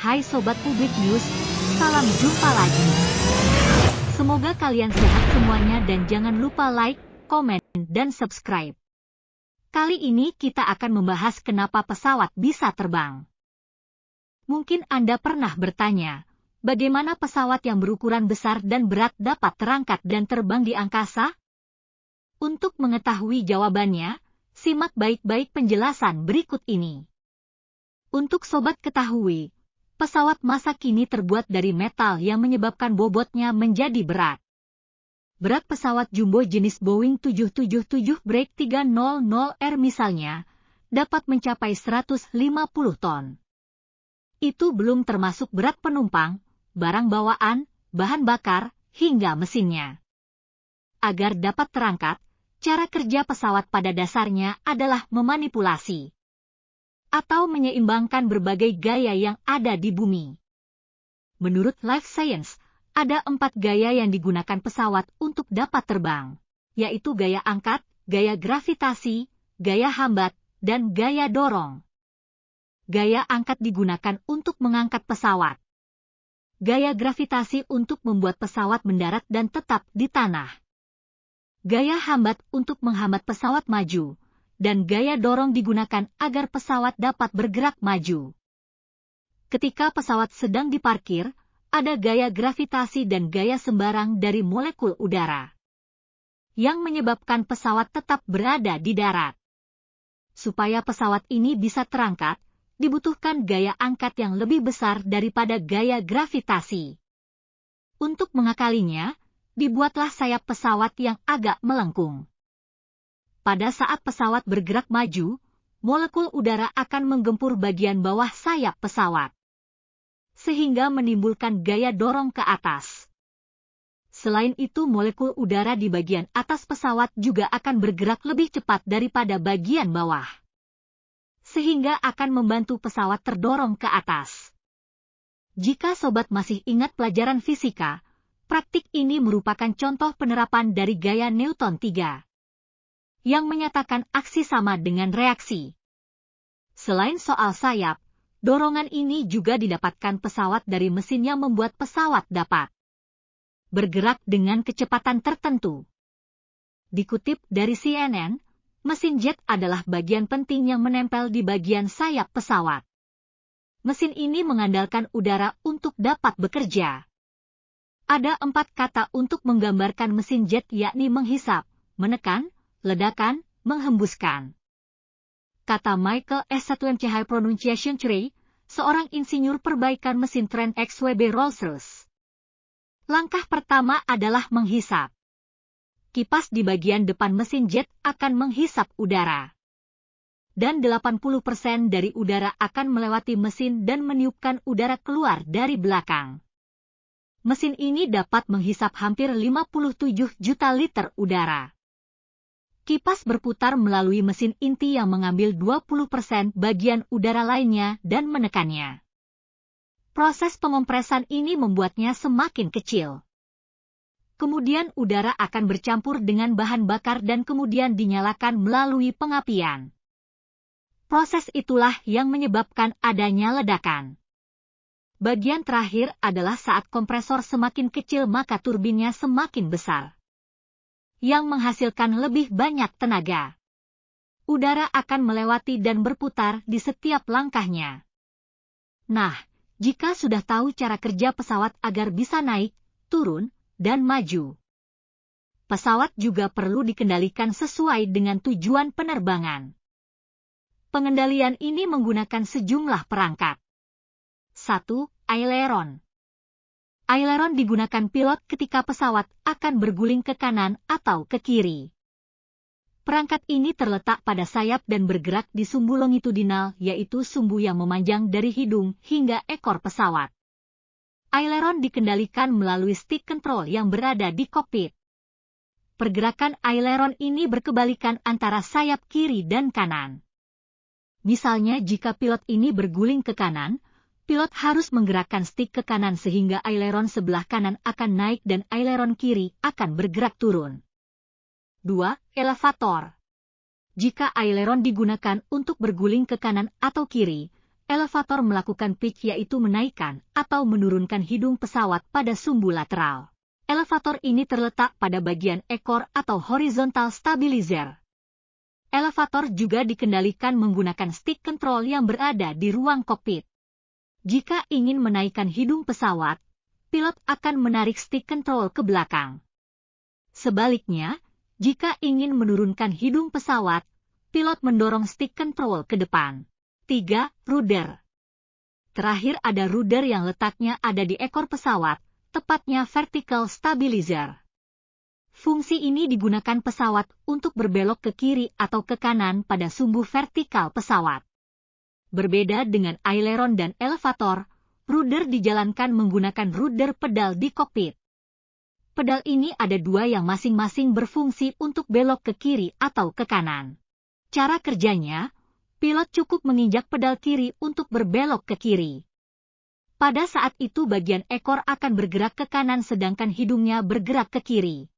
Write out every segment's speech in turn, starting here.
Hai Sobat Publik News, salam jumpa lagi. Semoga kalian sehat semuanya dan jangan lupa like, komen, dan subscribe. Kali ini kita akan membahas kenapa pesawat bisa terbang. Mungkin Anda pernah bertanya, bagaimana pesawat yang berukuran besar dan berat dapat terangkat dan terbang di angkasa? Untuk mengetahui jawabannya, simak baik-baik penjelasan berikut ini. Untuk Sobat ketahui, pesawat masa kini terbuat dari metal yang menyebabkan bobotnya menjadi berat. Berat pesawat jumbo jenis Boeing 777-300R misalnya, dapat mencapai 150 ton. Itu belum termasuk berat penumpang, barang bawaan, bahan bakar, hingga mesinnya. Agar dapat terangkat, cara kerja pesawat pada dasarnya adalah memanipulasi atau menyeimbangkan berbagai gaya yang ada di bumi. Menurut Life Science, ada 4 gaya yang digunakan pesawat untuk dapat terbang, yaitu gaya angkat, gaya gravitasi, gaya hambat, dan gaya dorong. Gaya angkat digunakan untuk mengangkat pesawat. Gaya gravitasi untuk membuat pesawat mendarat dan tetap di tanah. Gaya hambat untuk menghambat pesawat maju. Dan gaya dorong digunakan agar pesawat dapat bergerak maju. Ketika pesawat sedang diparkir, ada gaya gravitasi dan gaya sembarang dari molekul udara yang menyebabkan pesawat tetap berada di darat. Supaya pesawat ini bisa terangkat, dibutuhkan gaya angkat yang lebih besar daripada gaya gravitasi. Untuk mengakalinya, dibuatlah sayap pesawat yang agak melengkung. Pada saat pesawat bergerak maju, molekul udara akan menggempur bagian bawah sayap pesawat, sehingga menimbulkan gaya dorong ke atas. Selain itu, molekul udara di bagian atas pesawat juga akan bergerak lebih cepat daripada bagian bawah, sehingga akan membantu pesawat terdorong ke atas. Jika Sobat masih ingat pelajaran fisika, praktik ini merupakan contoh penerapan dari gaya Newton 3. Yang menyatakan aksi sama dengan reaksi. Selain soal sayap, dorongan ini juga didapatkan pesawat dari mesin yang membuat pesawat dapat bergerak dengan kecepatan tertentu. Dikutip dari CNN, mesin jet adalah bagian penting yang menempel di bagian sayap pesawat. Mesin ini mengandalkan udara untuk dapat bekerja. Ada 4 kata untuk menggambarkan mesin jet, yakni menghisap, menekan, ledakan, menghembuskan. Kata Michael S1MC High Pronunciation Tree, seorang insinyur perbaikan mesin Trent XWB Rolls-Royce. Langkah pertama adalah menghisap. Kipas di bagian depan mesin jet akan menghisap udara. Dan 80% dari udara akan melewati mesin dan meniupkan udara keluar dari belakang. Mesin ini dapat menghisap hampir 57 juta liter udara. Kipas berputar melalui mesin inti yang mengambil 20% bagian udara lainnya dan menekannya. Proses pengompresan ini membuatnya semakin kecil. Kemudian udara akan bercampur dengan bahan bakar dan kemudian dinyalakan melalui pengapian. Proses itulah yang menyebabkan adanya ledakan. Bagian terakhir adalah saat kompresor semakin kecil maka turbinnya semakin besar, yang menghasilkan lebih banyak tenaga. Udara akan melewati dan berputar di setiap langkahnya. Nah, jika sudah tahu cara kerja pesawat agar bisa naik, turun, dan maju, pesawat juga perlu dikendalikan sesuai dengan tujuan penerbangan. Pengendalian ini menggunakan sejumlah perangkat. 1. Aileron. Aileron digunakan pilot ketika pesawat akan berguling ke kanan atau ke kiri. Perangkat ini terletak pada sayap dan bergerak di sumbu longitudinal, yaitu sumbu yang memanjang dari hidung hingga ekor pesawat. Aileron dikendalikan melalui stick control yang berada di kokpit. Pergerakan aileron ini berkebalikan antara sayap kiri dan kanan. Misalnya jika pilot ini berguling ke kanan, pilot harus menggerakkan stick ke kanan sehingga aileron sebelah kanan akan naik dan aileron kiri akan bergerak turun. 2. Elevator. Jika aileron digunakan untuk berguling ke kanan atau kiri, elevator melakukan pitch yaitu menaikkan atau menurunkan hidung pesawat pada sumbu lateral. Elevator ini terletak pada bagian ekor atau horizontal stabilizer. Elevator juga dikendalikan menggunakan stick control yang berada di ruang kokpit. Jika ingin menaikkan hidung pesawat, pilot akan menarik stick control ke belakang. Sebaliknya, jika ingin menurunkan hidung pesawat, pilot mendorong stick control ke depan. 3. Rudder. Terakhir ada rudder yang letaknya ada di ekor pesawat, tepatnya vertical stabilizer. Fungsi ini digunakan pesawat untuk berbelok ke kiri atau ke kanan pada sumbu vertikal pesawat. Berbeda dengan aileron dan elevator, rudder dijalankan menggunakan rudder pedal di kokpit. Pedal ini ada dua yang masing-masing berfungsi untuk belok ke kiri atau ke kanan. Cara kerjanya, pilot cukup menginjak pedal kiri untuk berbelok ke kiri. Pada saat itu bagian ekor akan bergerak ke kanan sedangkan hidungnya bergerak ke kiri.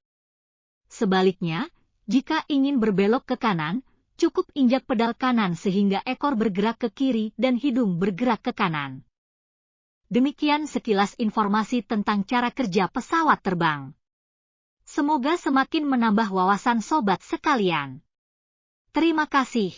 Sebaliknya, jika ingin berbelok ke kanan, cukup injak pedal kanan sehingga ekor bergerak ke kiri dan hidung bergerak ke kanan. Demikian sekilas informasi tentang cara kerja pesawat terbang. Semoga semakin menambah wawasan sobat sekalian. Terima kasih.